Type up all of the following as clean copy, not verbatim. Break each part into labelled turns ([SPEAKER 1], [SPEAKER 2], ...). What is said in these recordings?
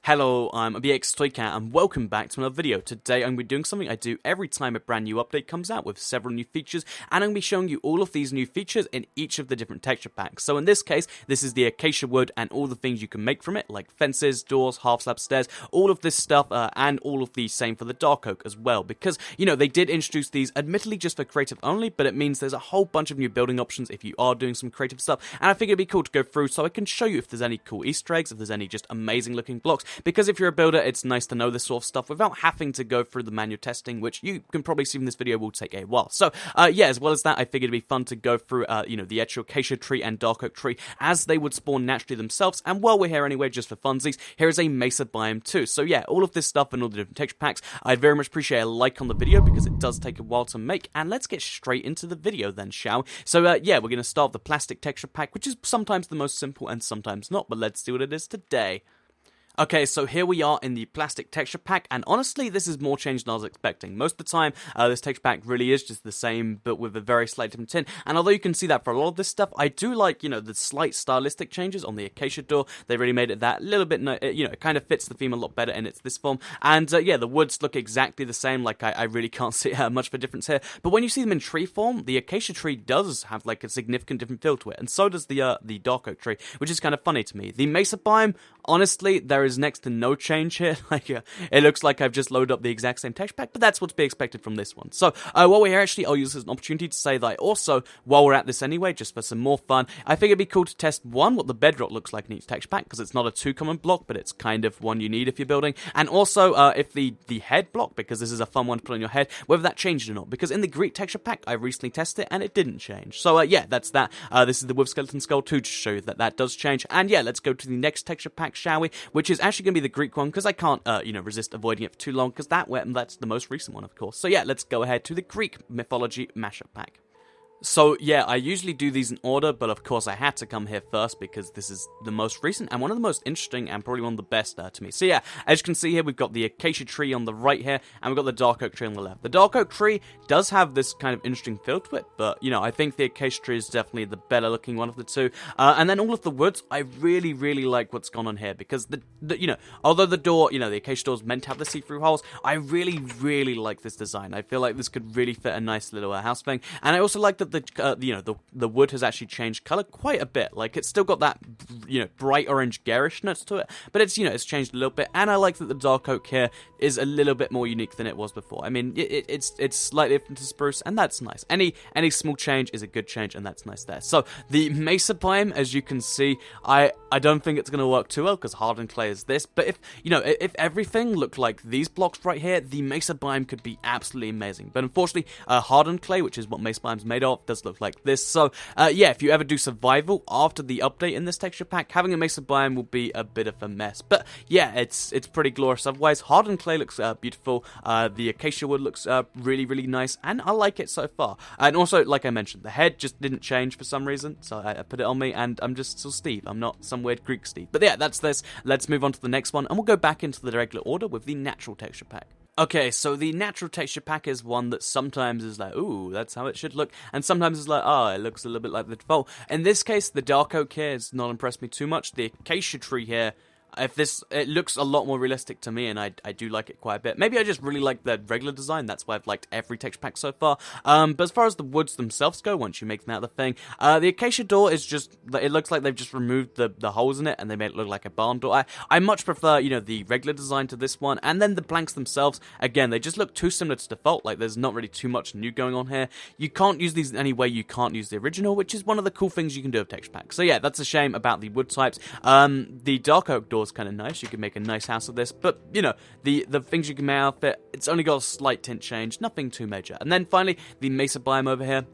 [SPEAKER 1] Hello, I'm BX Toycat and welcome back to another video. Today I'm going to be doing something I do every time a brand new update comes out with several new features, and I'm going to be showing you all of these new features in each of the different texture packs. So in this case, this is the acacia wood and all the things you can make from it, like fences, doors, half-slab stairs, all of this stuff, and all of the same for the dark oak as well, because, you know, they did introduce these admittedly just for creative only, but it means there's a whole bunch of new building options if you are doing some creative stuff, and I figured it'd be cool to go through so I can show you if there's any cool Easter eggs, if there's any just amazing looking blocks, because if you're a builder, it's nice to know this sort of stuff without having to go through the manual testing, which you can probably see from this video will take a while. So, yeah, as well as that, I figured it'd be fun to go through, you know, the actual acacia tree and dark oak tree as they would spawn naturally themselves, and while we're here anyway, just for funsies, here is a Mesa Biome too. So yeah, all of this stuff and all the different texture packs, I'd very much appreciate a like on the video because it does take a while to make, and let's get straight into the video then, shall we? So, yeah, we're going to start with the plastic texture pack, which is sometimes the most simple and sometimes not, but let's see what it is today. Okay, so here we are in the plastic texture pack, and honestly, this is more changed than I was expecting. Most of the time, this texture pack really is just the same, but with a very slight different tint, and although you can see that for a lot of this stuff, I do like, you know, the slight stylistic changes on the acacia door. They really made it that little bit, you know, it kind of fits the theme a lot better in its this form, and yeah, the woods look exactly the same, like I really can't see much of a difference here, but when you see them in tree form, the acacia tree does have like a significant different feel to it, and so does the dark oak tree, which is kind of funny to me. The Mesa Biome, honestly, there is next to no change here. Like, it looks like I've just loaded up the exact same texture pack, but that's what's to be expected from this one. So, while we're here, actually, I'll use this as an opportunity to say that I also, while we're at this anyway, just for some more fun, I figured it'd be cool to test, one, what the bedrock looks like in each texture pack, because it's not a too common block, but it's kind of one you need if you're building, and also, if the head block, because this is a fun one to put on your head, whether that changed or not, because in the Greek texture pack, I recently tested it, and it didn't change. So, yeah, that's that. This is the with skeleton skull too, to show you that that does change, and yeah, let's go to the next texture pack, shall we? Which is actually going to be the Greek one, because I can't, you know, resist avoiding it for too long, because that's the most recent one, of course. So yeah, let's go ahead to the Greek Mythology Mashup pack. So, yeah, I usually do these in order, but of course I had to come here first because this is the most recent and one of the most interesting and probably one of the best to me. So, yeah, as you can see here, we've got the acacia tree on the right here, and we've got the dark oak tree on the left. The dark oak tree does have this kind of interesting feel to it, but, you know, I think the acacia tree is definitely the better looking one of the two. And then all of the woods, I really, really like what's gone on here because, you know, although the door, you know, the acacia door is meant to have the see-through holes, I really, really like this design. I feel like this could really fit a nice little house thing, and I also like that you know, the wood has actually changed color quite a bit. Like, it's still got that, you know, bright orange garishness to it, but it's, you know, it's changed a little bit, and I like that the dark oak here is a little bit more unique than it was before. I mean, it's slightly different to spruce, and that's nice. Any small change is a good change, and that's nice there. So, the Mesa Biome, as you can see, I don't think it's going to work too well, because hardened clay is this, but if, you know, if everything looked like these blocks right here, the Mesa Biome could be absolutely amazing. But unfortunately, hardened clay, which is what Mesa Biome's made of, does look like this. So, yeah, if you ever do survival after the update in this texture pack, having a Mesa Biome will be a bit of a mess. But, yeah, it's pretty glorious otherwise. Hardened clay looks beautiful. The acacia wood looks really, really nice, and I like it so far. And also, like I mentioned, the head just didn't change for some reason, so I put it on me, and I'm just still Steve. I'm not some weird Greek Steve. But, yeah, that's this. Let's move on to the next one, and we'll go back into the regular order with the natural texture pack. Okay, so the natural texture pack is one that sometimes is like, ooh, that's how it should look, and sometimes it's like, oh, it looks a little bit like the default. In this case, the dark oak here has not impressed me too much. The acacia tree here, it looks a lot more realistic to me, and I do like it quite a bit. Maybe I just really like the regular design, that's why I've liked every texture pack so far. But as far as the woods themselves go, once you make them out the thing, the acacia door is just, it looks like they've just removed the holes in it, and they made it look like a barn door. I much prefer, you know, the regular design to this one, and then the planks themselves, again, they just look too similar to default, like there's not really too much new going on here. You can't use these in any way you can't use the original, which is one of the cool things you can do with texture packs. So yeah, that's a shame about the wood types. The dark oak door is kind of nice. You can make a nice house of this, but, you know, the things you can make out of it, it's only got a slight tint change, nothing too major. And then finally, the Mesa Biome over here.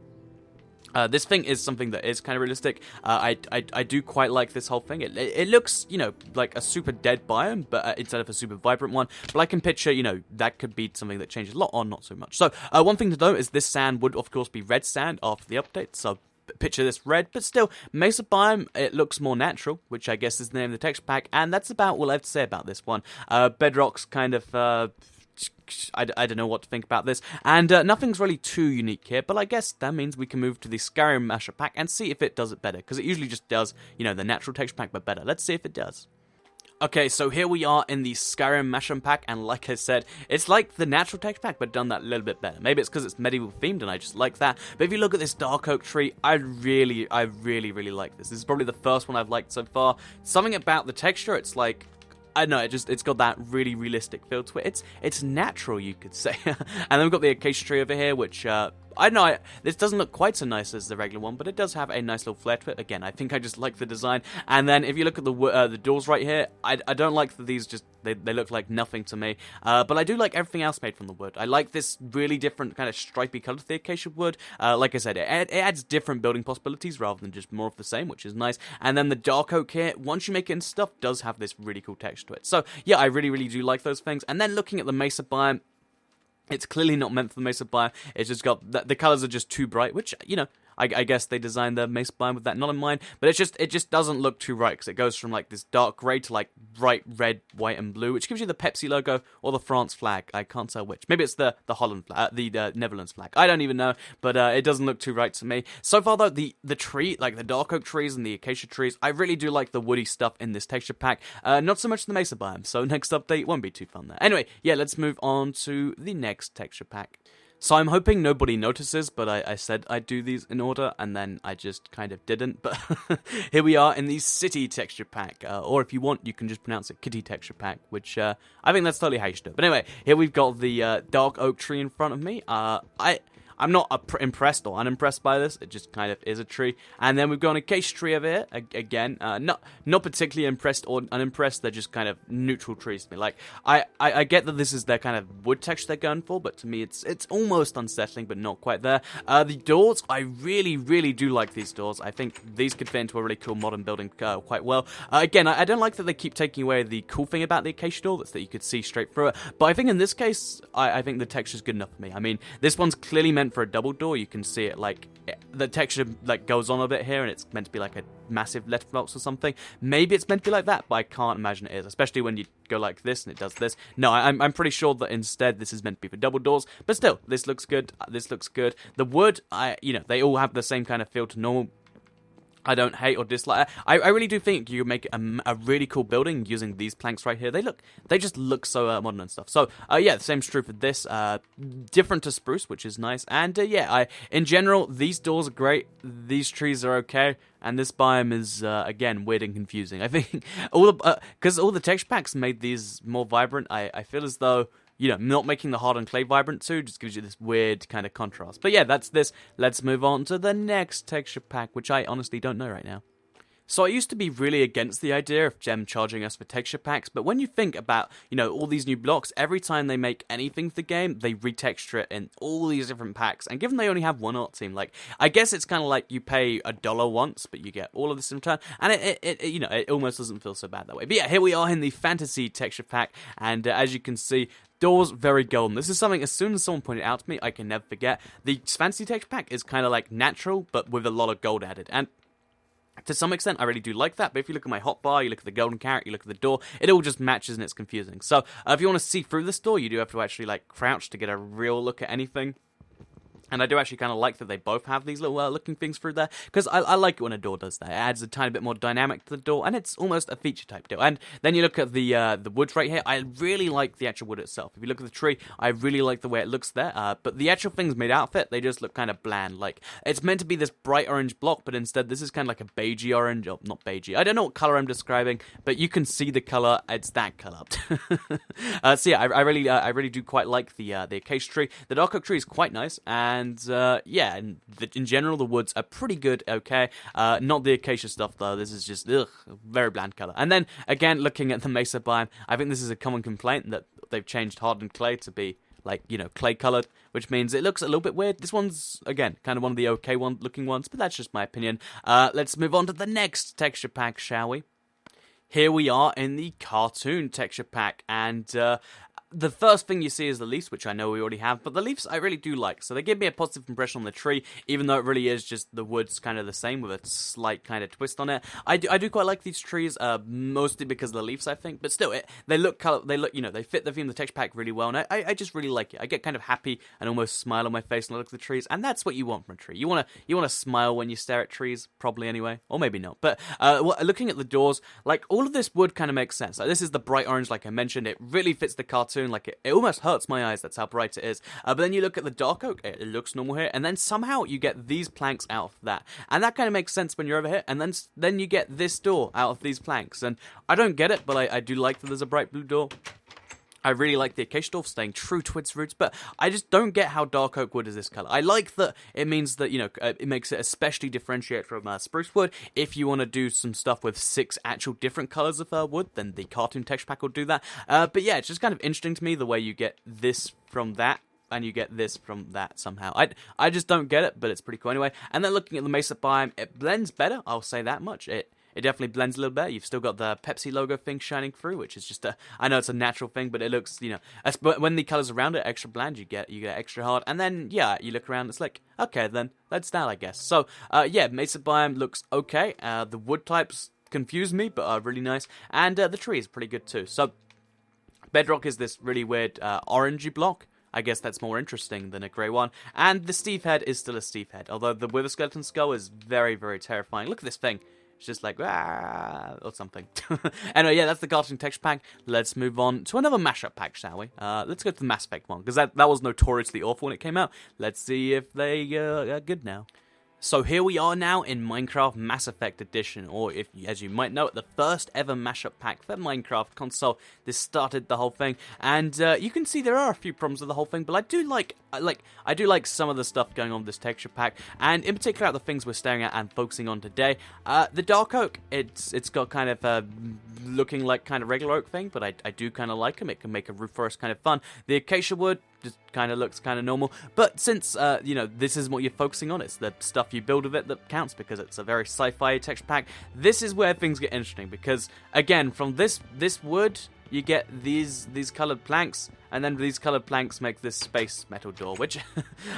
[SPEAKER 1] This thing is something that is kind of realistic. I do quite like this whole thing. It looks, you know, like a super dead biome, but instead of a super vibrant one. But I can picture, you know, that could be something that changes a lot or not so much. So, one thing to note is this sand would, of course, be red sand after the update, so picture this red, but still, Mesa Biome, it looks more natural, which I guess is the name of the texture pack, and that's about all I have to say about this one. Bedrock's kind of, I don't know what to think about this, and nothing's really too unique here, but I guess that means we can move to the Skyrim Mashup pack and see if it does it better, because it usually just does, you know, the natural texture pack, but better. Let's see if it does. Okay, so here we are in the Skyrim Mashup pack, and like I said, it's like the natural texture pack, but done that a little bit better. Maybe it's because it's medieval themed, and I just like that. But if you look at this dark oak tree, I really like this. This is probably the first one I've liked so far. Something about the texture, it's like, I don't know, it's got that really realistic feel to it. It's natural, you could say. And then we've got the acacia tree over here, which, I know, this doesn't look quite so nice as the regular one, but it does have a nice little flair to it. Again, I think I just like the design. And then if you look at the doors right here, I don't like that these just, they look like nothing to me. But I do like everything else made from the wood. I like this really different kind of stripy color to the acacia wood. Like I said, it adds different building possibilities rather than just more of the same, which is nice. And then the dark oak here, once you make it into stuff, does have this really cool texture to it. So yeah, I really do like those things. And then looking at the Mesa Biome, it's clearly not meant for the Mesa Biome. It's just got, the colors are just too bright, which, you know, I guess they designed the Mesa Biome with that not in mind, but it just doesn't look too right, because it goes from like this dark grey to like bright red, white, and blue, which gives you the Pepsi logo or the France flag. I can't tell which. Maybe it's the Holland flag, the Netherlands flag. I don't even know, but it doesn't look too right to me. So far though, the tree, like the dark oak trees and the acacia trees, I really do like the woody stuff in this texture pack. Not so much the Mesa Biome, so next update won't be too fun there. Anyway, yeah, let's move on to the next texture pack. So I'm hoping nobody notices, but I said I'd do these in order, and then I just kind of didn't. But here we are in the City texture pack, or if you want, you can just pronounce it Kitty texture pack, which I think that's totally how you should do it. But anyway, here we've got the dark oak tree in front of me. I'm not impressed or unimpressed by this. It just kind of is a tree. And then we've got an acacia tree over here. Again, not particularly impressed or unimpressed. They're just kind of neutral trees to me. Like, I get that this is their kind of wood texture they're going for, but to me it's almost unsettling, but not quite there. The doors, I really do like these doors. I think these could fit into a really cool modern building quite well. Again, I don't like that they keep taking away the cool thing about the acacia door, that's that you could see straight through it. But I think in this case, I think the texture's good enough for me. I mean, this one's clearly meant for a double door. You can see it, like, the texture like goes on a bit here, and it's meant to be like a massive letterbox or something. Maybe it's meant to be like that, but I can't imagine it is, especially when you go like this and it does this. No, I'm pretty sure that instead this is meant to be for double doors, but still, this looks good. This looks good. The wood, they all have the same kind of feel to normal. I don't hate or dislike it. I really do think you make a really cool building using these planks right here. They just look so modern and stuff. So yeah, the same's true for this. Different to spruce, which is nice. And yeah, in general, these doors are great. These trees are okay. And this biome is, again, weird and confusing. I think because all the texture packs made these more vibrant, I feel as though, you know, not making the hardened clay vibrant too just gives you this weird kind of contrast. But yeah, that's this. Let's move on to the next texture pack, which I honestly don't know right now. So I used to be really against the idea of Gem charging us for texture packs, but when you think about, you know, all these new blocks, every time they make anything for the game, they retexture it in all these different packs. And given they only have one art team, like, I guess it's kind of like you pay $1 once, but you get all of this in return. And it almost doesn't feel so bad that way. But yeah, here we are in the fantasy texture pack, and as you can see, doors, very golden. This is something, as soon as someone pointed it out to me, I can never forget. The fantasy texture pack is kind of like natural, but with a lot of gold added. And to some extent, I really do like that, but if you look at my hotbar, you look at the golden carrot, you look at the door, it all just matches and it's confusing. So, if you want to see through this door, you do have to actually, like, crouch to get a real look at anything. And I do actually kind of like that they both have these little looking things through there, because I like it when a door does that. It adds a tiny bit more dynamic to the door, and it's almost a feature type deal. And then you look at the woods right here. I really like the actual wood itself. If you look at the tree, I really like the way it looks there. But the actual things made out of it, they just look kind of bland. Like, it's meant to be this bright orange block, but instead this is kind of like a beigey orange, or not beigey. I don't know what color I'm describing, but you can see the color. It's that color. So yeah, I really do quite like the acacia tree. The dark oak tree is quite nice, and yeah, in general, the woods are pretty good, okay. Not the acacia stuff, though. This is just, very bland color. And then, again, looking at the Mesa Biome, I think this is a common complaint that they've changed hardened clay to be, like, you know, clay-colored, which means it looks a little bit weird. This one's, again, kind of one of the okay looking ones, but that's just my opinion. Let's move on to the next texture pack, shall we? Here we are in the cartoon texture pack, and the first thing you see is the leaves, which I know we already have, but the leaves I really do like. So they give me a positive impression on the tree, even though it really is just the wood's kind of the same with a slight kind of twist on it. I do quite like these trees, mostly because of the leaves, I think. But still, they look, they fit the theme of the texture pack really well, and I just really like it. I get kind of happy and almost smile on my face when I look at the trees, and that's what you want from a tree. You want to smile when you stare at trees, probably anyway, or maybe not. But looking at the doors, like all of this wood kind of makes sense. Like this is the bright orange, like I mentioned. It really fits the cartoon. Like it almost hurts my eyes. That's how bright it is. But then you look at the dark oak. It looks normal here, and then somehow you get these planks out of that, and that kind of makes sense when you're over here. And then you get this door out of these planks, and I don't get it, but I do like that there's a bright blue door. I really like the acacia door for staying true to its roots, but I just don't get how dark oak wood is this color. I like that it means that, it makes it especially differentiate from spruce wood. If you want to do some stuff with 6 actual different colors of wood, then the cartoon texture pack will do that. But yeah, it's just kind of interesting to me the way you get this from that, and you get this from that somehow. I just don't get it, but it's pretty cool anyway. And then looking at the Mesa Biome, it blends better, I'll say that much. It definitely blends a little better. You've still got the Pepsi logo thing shining through, which is just I know it's a natural thing, but it looks, when the colors around it extra bland, you get extra hard. And then, yeah, you look around, it's like, okay, then, that's that, I guess. So, yeah, Mesa Biome looks okay. The wood types confuse me, but are really nice. And the tree is pretty good too. So, bedrock is this really weird orangey block. I guess that's more interesting than a grey one. And the Steve head is still a Steve head, although the Wither Skeleton skull is very, very terrifying. Look at this thing. It's just like, or something. Anyway, yeah, that's the cartoon texture pack. Let's move on to another mashup pack, shall we? Let's go to the Mass Effect one, because that was notoriously awful when it came out. Let's see if they are good now. So here we are now in Minecraft Mass Effect Edition, or if, as you might know, the first ever mashup pack for Minecraft console. This started the whole thing, and you can see there are a few problems with the whole thing, but I do like some of the stuff going on with this texture pack, and in particular out the things we're staring at and focusing on today. The dark oak, it's got kind of looking like kind of regular oak thing, but I do kind of like them. It can make a roof forest kind of fun. The acacia wood just kind of looks kind of normal, but since this is what you're focusing on, it's the stuff you build with it that counts, because it's a very sci-fi texture pack. This is where things get interesting, because again, from this wood you get these colored planks, and then these colored planks make this space metal door, which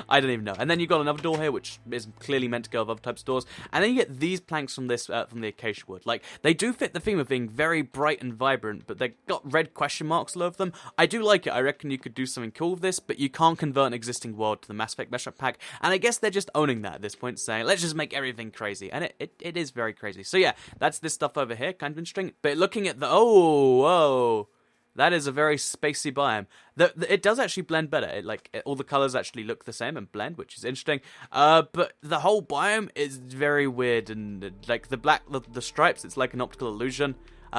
[SPEAKER 1] I don't even know. And then you've got another door here, which is clearly meant to go with other types of doors. And then you get these planks from this from the acacia wood. Like, they do fit the theme of being very bright and vibrant, but they've got red question marks all over them. I do like it. I reckon you could do something cool with this, but you can't convert an existing world to the Mass Effect Mashup pack. And I guess they're just owning that at this point, saying, let's just make everything crazy. And it is very crazy. So yeah, that's this stuff over here, kind of interesting. But looking at the... whoa... That is a very spacey biome. It does actually blend better. All the colors actually look the same and blend, which is interesting. But the whole biome is very weird, and like the stripes, it's like an optical illusion.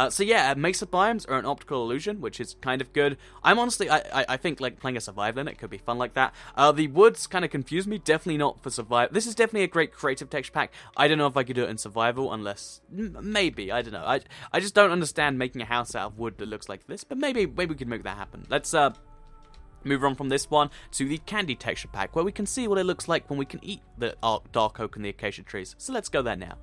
[SPEAKER 1] So yeah, Mesa biomes are an optical illusion, which is kind of good. I'm honestly, I think like playing a survival in it could be fun like that. The woods kind of confuse me, definitely not for survival. This is definitely a great creative texture pack. I don't know if I could do it in survival, unless, maybe, I don't know. I just don't understand making a house out of wood that looks like this, but maybe we could make that happen. Let's, move on from this one to the candy texture pack, where we can see what it looks like when we can eat the dark oak and the acacia trees. So let's go there now.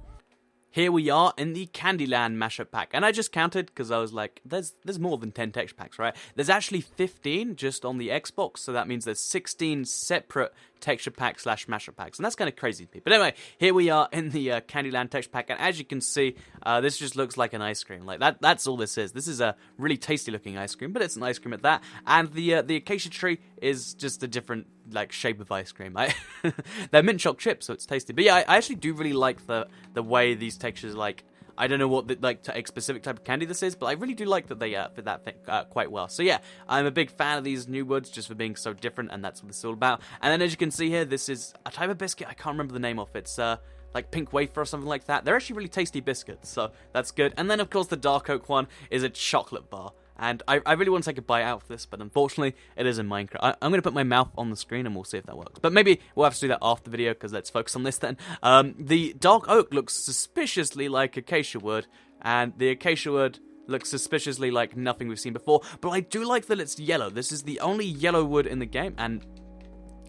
[SPEAKER 1] Here we are in the Candyland Mashup Pack, and I just counted because I was like, there's more than 10 texture packs, right? There's actually 15 just on the Xbox, so that means there's 16 separate texture packs / mashup packs, and that's kind of crazy to me. But anyway, here we are in the Candyland texture pack, and as you can see, this just looks like an ice cream. Like that's all this is. This is a really tasty looking ice cream, but it's an ice cream at that. And the acacia tree is just a different shape of ice cream. They're mint choc chips, so it's tasty. But yeah, I actually do really like the way these textures, I don't know what a specific type of candy this is, but I really do like that they fit that thing quite well. So yeah, I'm a big fan of these new woods just for being so different, and that's what this is all about. And then as you can see here, this is a type of biscuit. I can't remember the name of it. It's like pink wafer or something like that. They're actually really tasty biscuits, so that's good. And then of course the dark oak one is a chocolate bar. And I really want to take a bite out of this, but unfortunately, it is in Minecraft. I'm going to put my mouth on the screen and we'll see if that works. But maybe we'll have to do that after the video, because let's focus on this then. The dark oak looks suspiciously like acacia wood, and the acacia wood looks suspiciously like nothing we've seen before. But I do like that it's yellow. This is the only yellow wood in the game, and...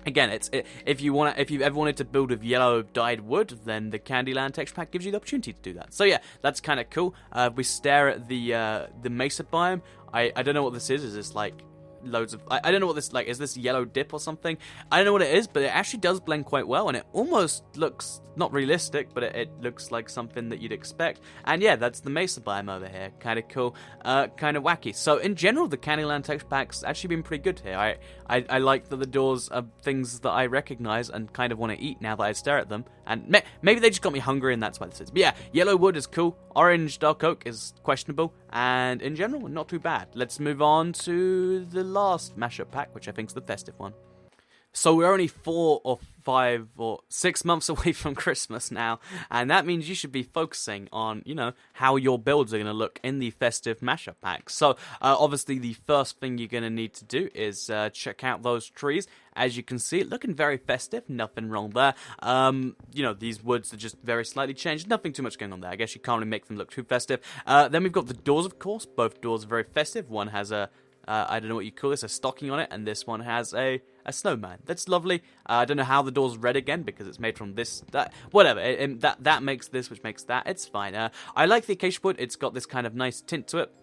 [SPEAKER 1] again, if you've ever wanted to build with yellow dyed wood, then the Candyland texture pack gives you the opportunity to do that. So yeah, that's kind of cool. We stare at the Mesa biome. I don't know what this is. Is this like loads of... I don't know what this, like, is this yellow dip or something? I don't know what it is, but it actually does blend quite well, and it almost looks, not realistic, but it looks like something that you'd expect. And yeah, that's the Mesa Biome over here. Kind of cool, kind of wacky. So in general, the Candyland texture pack's actually been pretty good here. I like that the doors are things that I recognize and kind of want to eat now that I stare at them. And maybe they just got me hungry and that's why this is. But yeah, yellow wood is cool. Orange dark oak is questionable. And in general, not too bad. Let's move on to the last mashup pack, which I think is the festive one. So we're only 4 or 5 or 6 months away from Christmas now, and that means you should be focusing on, you know, how your builds are going to look in the festive mashup pack. So obviously the first thing you're going to need to do is check out those trees. As you can see, looking very festive, nothing wrong there. You know, these woods are just very slightly changed, nothing too much going on there. I guess you can't really make them look too festive. Then we've got the doors, of course. Both doors are very festive. One has a I don't know what you call this, a stocking on it, and this one has a snowman. That's lovely. I don't know how the door's red again, because it's made from this, that, whatever. That makes this, which makes that. It's fine. I like the acacia wood. It's got this kind of nice tint to it.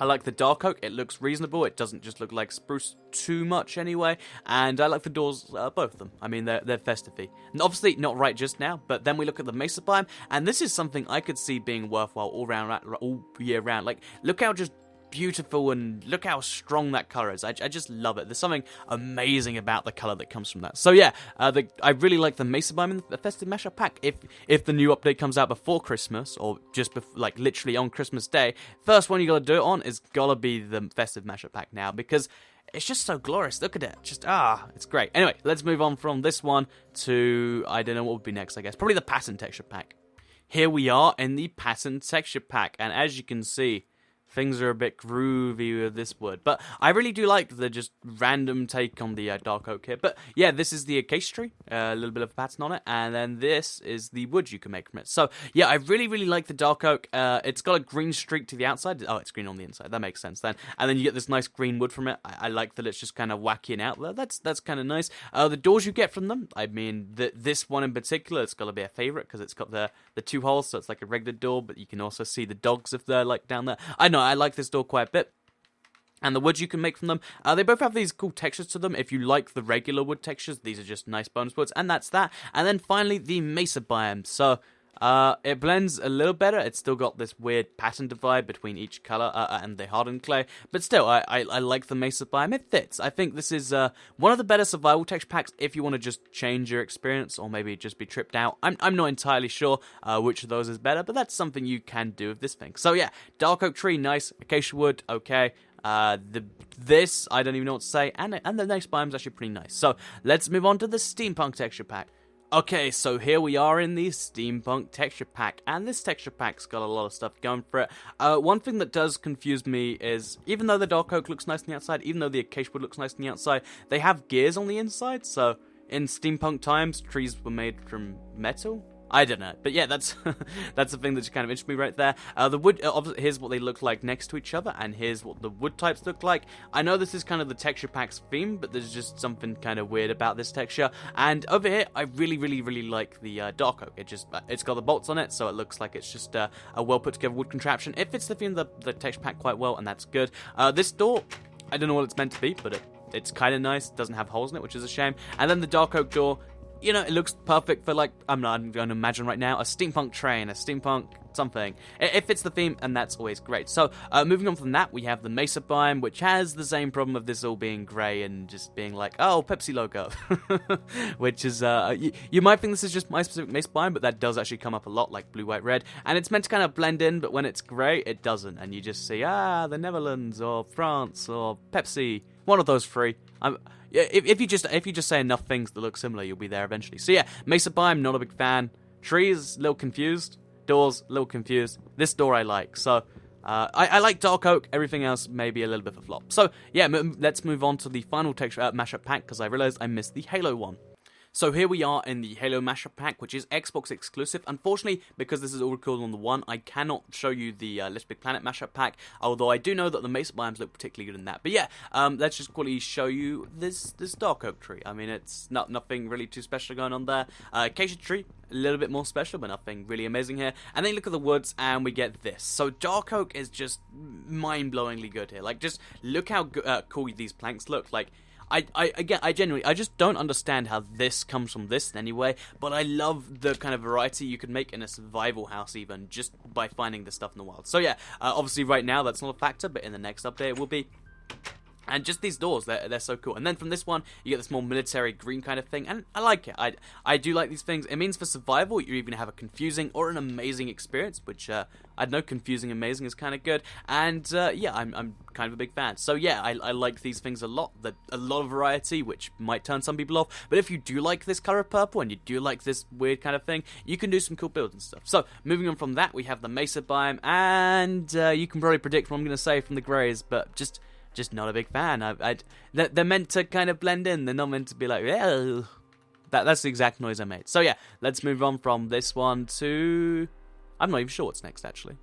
[SPEAKER 1] I like the dark oak. It looks reasonable. It doesn't just look like spruce too much anyway. And I like the doors, both of them. I mean, they're festive. And obviously, not right just now, but then we look at the Mesa Biome, and this is something I could see being worthwhile all year round. Like, look how just beautiful and look how strong that color is. I just love it. There's something amazing about the color that comes from that. So yeah, I really like the Mesa Biome in the Festive Mashup pack. If the new update comes out before Christmas or just like literally on Christmas Day, first one you gotta do it on is gotta be the Festive Mashup pack now, because it's just so glorious. Look at it. Just, it's great. Anyway, let's move on from this one to, I don't know what would be next, I guess. Probably the Pattern Texture pack. Here we are in the Pattern Texture pack, and as you can see, things are a bit groovy with this wood. But I really do like the just random take on the dark oak here. But yeah, this is the acacia tree. A little bit of a pattern on it. And then this is the wood you can make from it. So yeah, I really, really like the dark oak. It's got a green streak to the outside. Oh, it's green on the inside. That makes sense then. And then you get this nice green wood from it. I like that it's just kind of wacky and out there. That's kind of nice. The doors you get from them, I mean, this one in particular, it's got to be a favorite because it's got the 2 holes. So it's like a regular door, but you can also see the dogs if they're like down there. I know, I like this door quite a bit. And the wood you can make from them, they both have these cool textures to them. If you like the regular wood textures, these are just nice bonus woods, and that's that. And then finally, the Mesa Biome. So, it blends a little better. It's still got this weird pattern divide between each color and the hardened clay. But still, I like the Mesa Biome. It fits. I think this is one of the better survival texture packs if you want to just change your experience or maybe just be tripped out. I'm not entirely sure which of those is better, but that's something you can do with this thing. So yeah, dark oak tree, nice. Acacia wood, okay. This, I don't even know what to say. And the next biome's actually pretty nice. So let's move on to the Steampunk texture pack. Okay, so here we are in the Steampunk texture pack, and this texture pack's got a lot of stuff going for it. One thing that does confuse me is, even though the dark oak looks nice on the outside, even though the acacia wood looks nice on the outside, they have gears on the inside, so in steampunk times, trees were made from metal? I don't know, but yeah, that's that's the thing that just kind of interested me right there. The wood, here's what they look like next to each other, and here's what the wood types look like. I know this is kind of the texture pack's theme, but there's just something kind of weird about this texture. And over here, I really, really, really like the dark oak. It's got the bolts on it, so it looks like it's just a well put together wood contraption. It fits the theme of the texture pack quite well, and that's good. This door, I don't know what it's meant to be, but it's kind of nice. It doesn't have holes in it, which is a shame. And then the dark oak door, you know, it looks perfect for, like, I'm going to imagine right now, a steampunk train, a steampunk something. It fits the theme, and that's always great. So, moving on from that, we have the Mesa Biome, which has the same problem of this all being grey and just being like, oh, Pepsi logo. Which is, you might think this is just my specific Mesa Biome, but that does actually come up a lot, like blue, white, red. And it's meant to kind of blend in, but when it's grey, it doesn't. And you just see, the Netherlands, or France, or Pepsi. One of those three. If you just say enough things that look similar, you'll be there eventually. So yeah, Mesa Biome, not a big fan. Trees, a little confused. Doors, a little confused. This door I like. So I like dark oak. Everything else maybe a little bit of a flop. So yeah, let's move on to the final texture mashup pack, because I realized I missed the Halo one. So here we are in the Halo Mashup pack, which is Xbox exclusive. Unfortunately, because this is all recorded on the One, I cannot show you the Little Big Planet Mashup pack, although I do know that the Mesa Biomes look particularly good in that. But yeah, let's just quickly show you this Dark Oak tree. I mean, it's nothing really too special going on there. Acacia tree, a little bit more special, but nothing really amazing here. And then you look at the woods, and we get this. So Dark Oak is just mind-blowingly good here. Like, just look how cool these planks look. Like, I genuinely, I just don't understand how this comes from this in any way, but I love the kind of variety you can make in a survival house even, just by finding this stuff in the wild. So yeah, obviously right now that's not a factor, but in the next update it will be. And just these doors, they're so cool. And then from this one, you get this more military green kind of thing, and I like it. I do like these things. It means for survival, you're even have a confusing or an amazing experience, which, I know confusing amazing is kind of good. And, yeah, I'm kind of a big fan. So, yeah, I like these things a lot. A lot of variety, which might turn some people off. But if you do like this color of purple, and you do like this weird kind of thing, you can do some cool builds and stuff. So, moving on from that, we have the Mesa Biome, and you can probably predict what I'm going to say from the greys, but just not a big fan. They're meant to kind of blend in. They're not meant to be like, oh. That's the exact noise I made. So yeah, let's move on from this one to... I'm not even sure what's next, actually.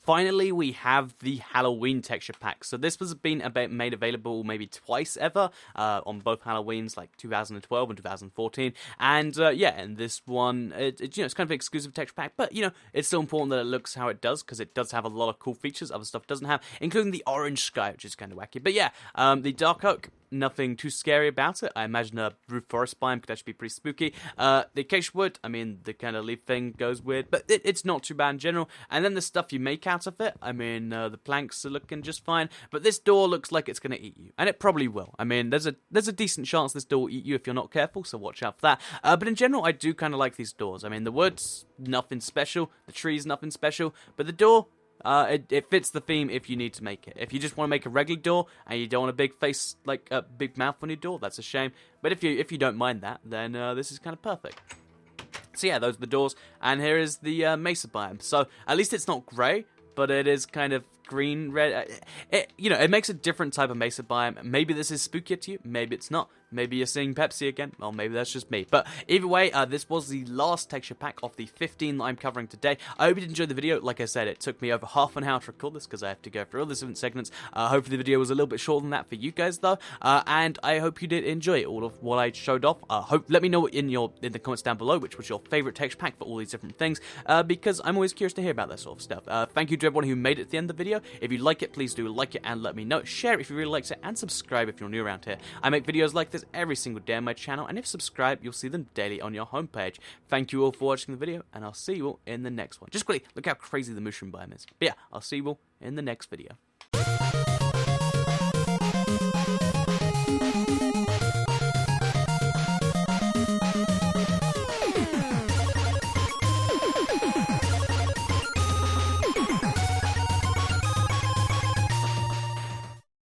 [SPEAKER 1] Finally, we have the Halloween texture pack. So this was made available maybe twice ever on both Halloweens, like 2012 and 2014. And yeah, and this one, it's kind of an exclusive texture pack, but it's still important that it looks how it does, because it does have a lot of cool features other stuff doesn't have, including the orange sky, which is kind of wacky. But yeah, the Dark Oak, nothing too scary about it. I imagine a roof forest biome could actually be pretty spooky. The acacia wood, I mean, the kind of leaf thing goes weird, but it's not too bad in general. And then the stuff you make out of it, I mean, the planks are looking just fine, but this door looks like it's going to eat you, and it probably will. I mean, there's a decent chance this door will eat you if you're not careful, so watch out for that. But in general, I do kind of like these doors. I mean, the wood's nothing special, the tree's nothing special, but the door... it fits the theme if you need to make it. If you just want to make a regular door and you don't want a big face, like a big mouth on your door, that's a shame. But if you don't mind that, then this is kind of perfect. So yeah, those are the doors, and here is the Mesa Biome. So at least it's not grey, but it is kind of green, red. It makes a different type of Mesa Biome. Maybe this is spookier to you, maybe it's not. Maybe you're seeing Pepsi again, or maybe that's just me. But either way, this was the last texture pack of the 15 that I'm covering today. I hope you enjoyed the video. Like I said, it took me over half an hour to record this because I have to go through all the different segments. Hopefully the video was a little bit shorter than that for you guys though. And I hope you did enjoy all of what I showed off. Let me know in the comments down below which was your favorite texture pack for all these different things, because I'm always curious to hear about that sort of stuff. Thank you to everyone who made it to the end of the video. If you like it, please do like it and let me know. Share it if you really liked it, and subscribe if you're new around here. I make videos like this every single day on my channel, and if subscribed, you'll see them daily on your homepage. Thank you all for watching the video, and I'll see you all in the next one. Just quickly, look how crazy the mushroom biome is. But yeah, I'll see you all in the next video.